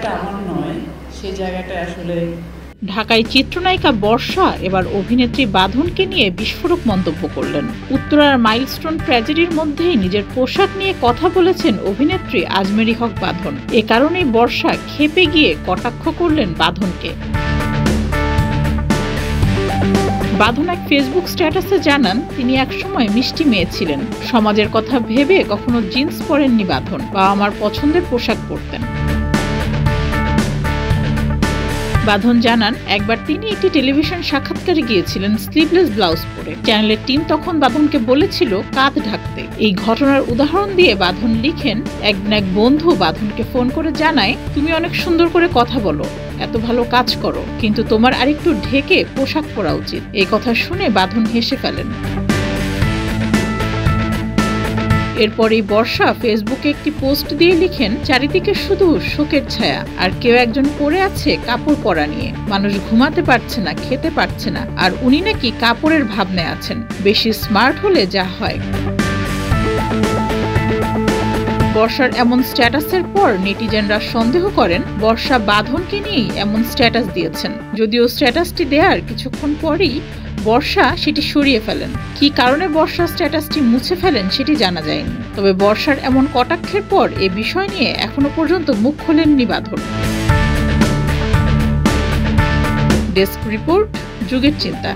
জায়গাটা আমার নয়, সেই জায়গাটা আসলে। ঢাকায় চিত্রনায়িকা বর্ষা এবার অভিনেত্রী বাঁধনকে নিয়ে বিস্ফোরক মন্তব্য করলেন। উত্তরার মাইলস্টোন ট্র্যাজেডির মধ্যেই নিজের পোশাক নিয়ে কথা বলেছেন অভিনেত্রী আজমেরী হক বাঁধন। এ কারণেই বর্ষা ক্ষেপে গিয়ে কটাক্ষ করলেন বাঁধনকে। বাঁধন এক ফেসবুক স্ট্যাটাসে জানান, তিনি একসময় মিষ্টি মেয়ে ছিলেন। সমাজের কথা ভেবে কখনো জিন্স পরেননি বাঁধন, বা আমার পছন্দের পোশাক পরতেন। বাঁধন জানান, একবার তিনি একটি টেলিভিশন সাক্ষাৎকারে গিয়েছিলেন স্লিভলেস ব্লাউজ পরে। চ্যানেলের টিম তখন বাঁধনকে বলেছিল কাঁধ ঢাকতে। এই ঘটনার উদাহরণ দিয়ে বাঁধন লিখেন, একদিন এক বন্ধু বাঁধনকে ফোন করে জানায়, তুমি অনেক সুন্দর করে কথা বলো, এত ভালো কাজ করো, কিন্তু তোমার আরেকটু ঢেকে পোশাক পরা উচিত। এই কথা শুনে বাঁধন হেসে ফেলেন। এরপরই বর্ষা ফেসবুকে একটি পোস্ট দিয়ে লিখেন, চারিদিকে শুধু শোকের ছায়া, আর কেউ একজন পড়ে আছে কাপড় পরা নিয়ে। মানুষ ঘুমাতে পারছে না, খেতে পারছে না, আর উনি নাকি কাপড়ের ভাবনায় আছেন। বেশি স্মার্ট হলে যা হয়। বর্ষার এমন স্ট্যাটাসের পর নেটিজেনরা সন্দেহ করেন বর্ষা বাঁধনকে নিয়েই এমন স্ট্যাটাস দিয়েছেন। যদিও স্ট্যাটাসটি দেওয়ার কিছুক্ষণ পরেই বর্ষা সেটি সরিয়ে ফেলেন। কি কারণে বর্ষা স্ট্যাটাসটি মুছে ফেলেন সেটি জানা যায়নি। তবে বর্ষার এমন কটাক্ষের পর এ বিষয় নিয়ে এখনো পর্যন্ত মুখ খোলেননি বাঁধন। ডেস্ক রিপোর্ট, যুগের চিন্তা।